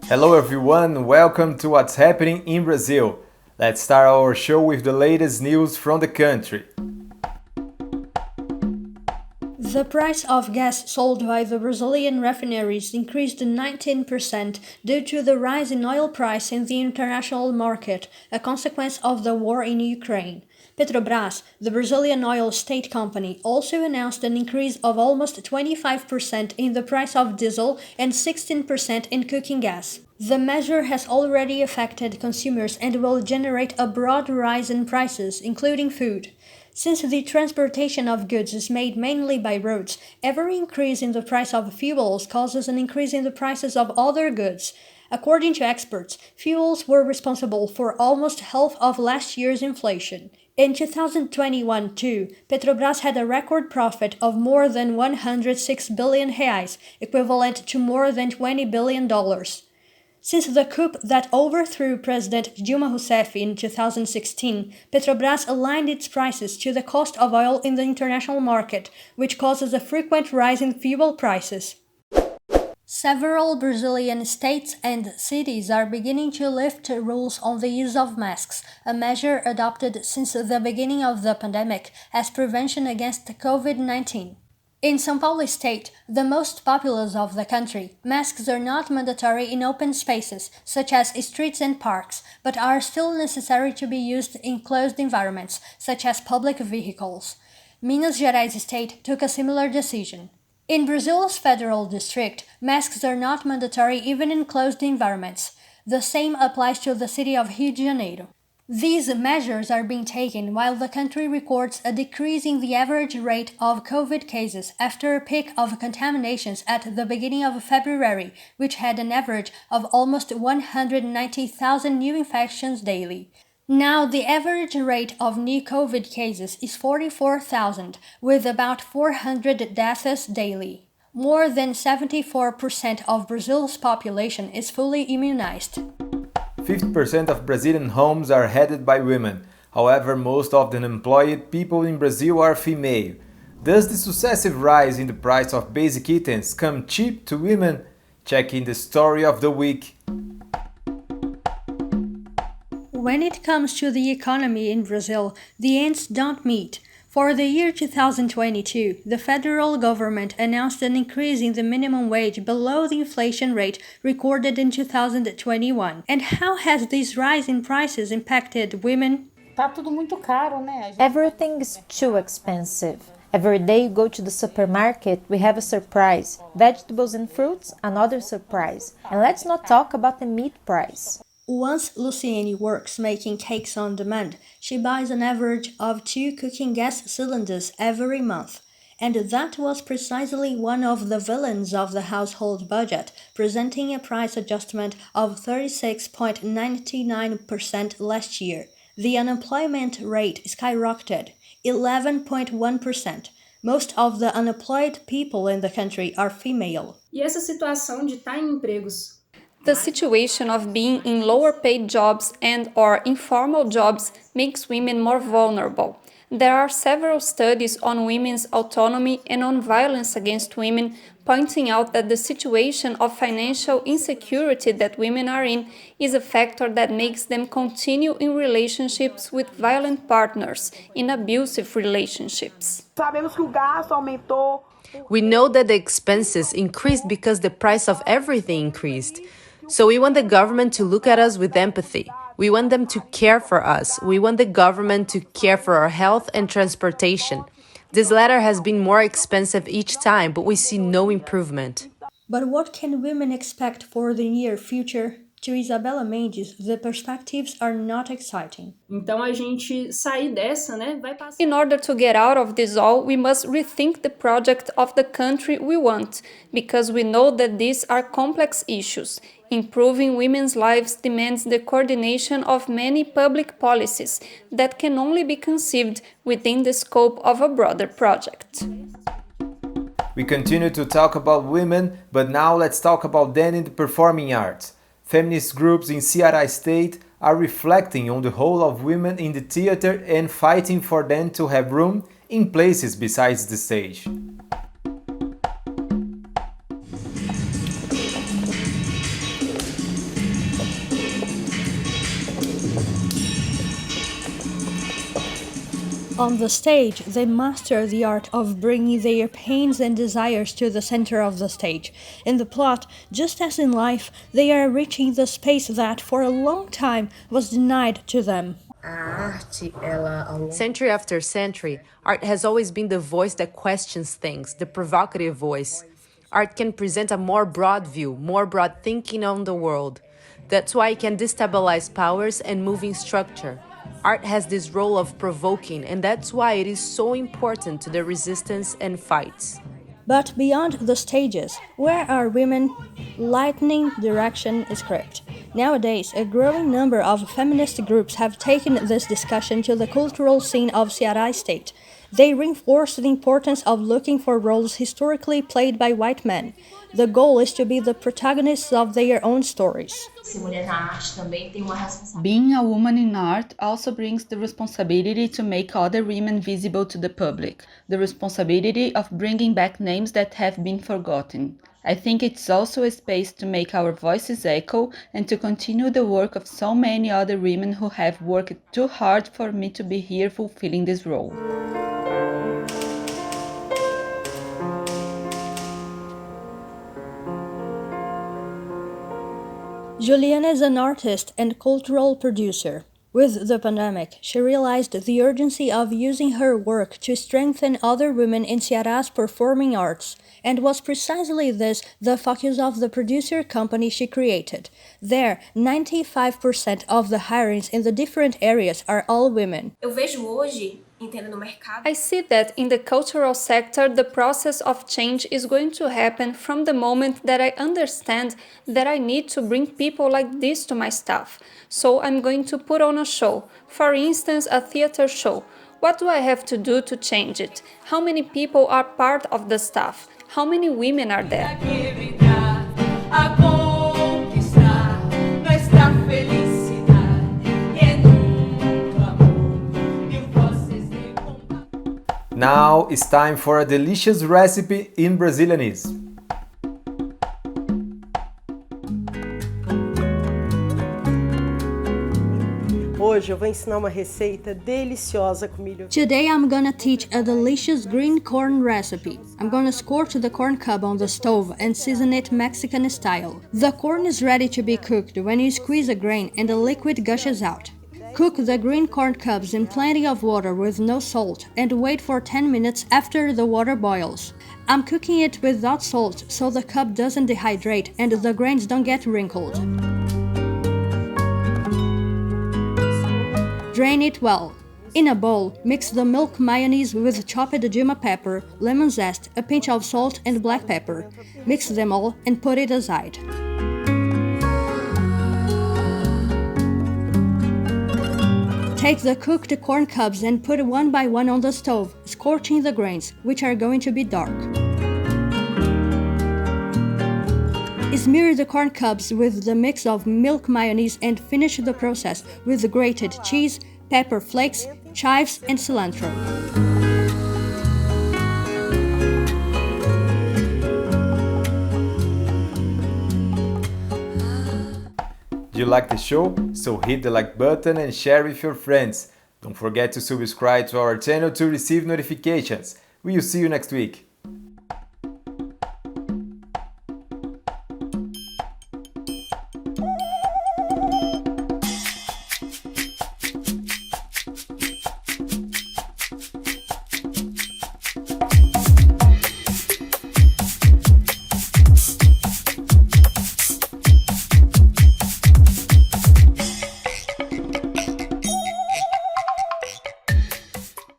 Hello everyone, welcome to What's Happening in Brazil. Let's start our show with the latest news from the country. The price of gas sold by the Brazilian refineries increased 19% due to the rise in oil price in the international market, a consequence of the war in Ukraine. Petrobras, the Brazilian oil state company, also announced an increase of almost 25% in the price of diesel and 16% in cooking gas. The measure has already affected consumers and will generate a broad rise in prices, including food. Since the transportation of goods is made mainly by roads, every increase in the price of fuels causes an increase in the prices of other goods. According to experts, fuels were responsible for almost half of last year's inflation. In 2021 too, Petrobras had a record profit of more than 106 billion reais, equivalent to more than $20 billion. Since the coup that overthrew President Dilma Rousseff in 2016, Petrobras aligned its prices to the cost of oil in the international market, which causes a frequent rise in fuel prices. Several Brazilian states and cities are beginning to lift rules on the use of masks, a measure adopted since the beginning of the pandemic as prevention against COVID-19. In São Paulo state, the most populous of the country, masks are not mandatory in open spaces, such as streets and parks, but are still necessary to be used in closed environments, such as public vehicles. Minas Gerais state took a similar decision. In Brazil's federal district, masks are not mandatory even in closed environments. The same applies to the city of Rio de Janeiro. These measures are being taken while the country records a decrease in the average rate of COVID cases after a peak of contaminations at the beginning of February, which had an average of almost 190,000 new infections daily. Now, the average rate of new COVID cases is 44,000, with about 400 deaths daily. More than 74% of Brazil's population is fully immunized. 50% of Brazilian homes are headed by women. However, most of the unemployed people in Brazil are female. Does the successive rise in the price of basic items come cheap to women? Checking the story of the week. When it comes to the economy in Brazil, the ends don't meet. For the year 2022, the federal government announced an increase in the minimum wage below the inflation rate recorded in 2021. And how has this rise in prices impacted women? Tá tudo muito caro, né? Everything is too expensive. Every day you go to the supermarket, we have a surprise. Vegetables and fruits, another surprise. And let's not talk about the meat price. Once Luciene works making cakes on demand, she buys an average of 2 cooking gas cylinders every month. And that was precisely one of the villains of the household budget, presenting a price adjustment of 36.99% last year. The unemployment rate skyrocketed, 11.1%. Most of the unemployed people in the country are female. E essa situação de estar em empregos. The situation of being in lower-paid jobs and/or informal jobs makes women more vulnerable. There are several studies on women's autonomy and on violence against women, pointing out that the situation of financial insecurity that women are in is a factor that makes them continue in relationships with violent partners, in abusive relationships. Sabemos que o gasto aumentou. We know that the expenses increased because the price of everything increased. So we want the government to look at us with empathy. We want them to care for us. We want the government to care for our health and transportation. This latter has been more expensive each time, but we see no improvement. But what can women expect for the near future? To Isabela Mendes, the perspectives are not exciting. Então a gente sair dessa, né, vai passar. In order to get out of this all, we must rethink the project of the country we want, because we know that these are complex issues. Improving women's lives demands the coordination of many public policies that can only be conceived within the scope of a broader project. We continue to talk about women, but now let's talk about them in the performing arts. Feminist groups in Ceará state are reflecting on the role of women in the theater and fighting for them to have room in places besides the stage. On the stage, they master the art of bringing their pains and desires to the center of the stage. In the plot, just as in life, they are reaching the space that, for a long time, was denied to them. Century after century, art has always been the voice that questions things, the provocative voice. Art can present a more broad view, more broad thinking on the world. That's why it can destabilize powers and moving structure. Art has this role of provoking, and that's why it is so important to the resistance and fights. But beyond the stages, where are women? Lightning direction is script. Nowadays, a growing number of feminist groups have taken this discussion to the cultural scene of Ceará state. They reinforce the importance of looking for roles historically played by white men. The goal is to be the protagonists of their own stories. Being a woman in art also brings the responsibility to make other women visible to the public, the responsibility of bringing back names that have been forgotten. I think it's also a space to make our voices echo and to continue the work of so many other women who have worked too hard for me to be here fulfilling this role. Juliana is an artist and cultural producer. With the pandemic, she realized the urgency of using her work to strengthen other women in Ceará's performing arts, and was precisely this the focus of the producer company she created. There, 95% of the hirings in the different areas are all women. I see that in the cultural sector, the process of change is going to happen from the moment that I understand that I need to bring people like this to my staff. So I'm going to put on a show, for instance, a theater show. What do I have to do to change it? How many people are part of the staff? How many women are there? Now it's time for a delicious recipe in Brazilianese. Hoje eu vou ensinar uma receita deliciosa com milho. Today I'm gonna teach a delicious green corn recipe. I'm gonna scorch the corn cob on the stove and season it Mexican style. The corn is ready to be cooked when you squeeze a grain and the liquid gushes out. Cook the green corn cobs in plenty of water with no salt and wait for 10 minutes after the water boils. I'm cooking it without salt so the cob doesn't dehydrate and the grains don't get wrinkled. Drain it well. In a bowl, mix the milk mayonnaise with chopped Juma pepper, lemon zest, a pinch of salt and black pepper. Mix them all and put it aside. Take the cooked corn cobs and put one by one on the stove, scorching the grains, which are going to be dark. Smear the corn cobs with the mix of milk mayonnaise and finish the process with grated cheese, pepper flakes, chives, and cilantro. Do you like the show? So hit the like button and share with your friends. Don't forget to subscribe to our channel to receive notifications. We will see you next week.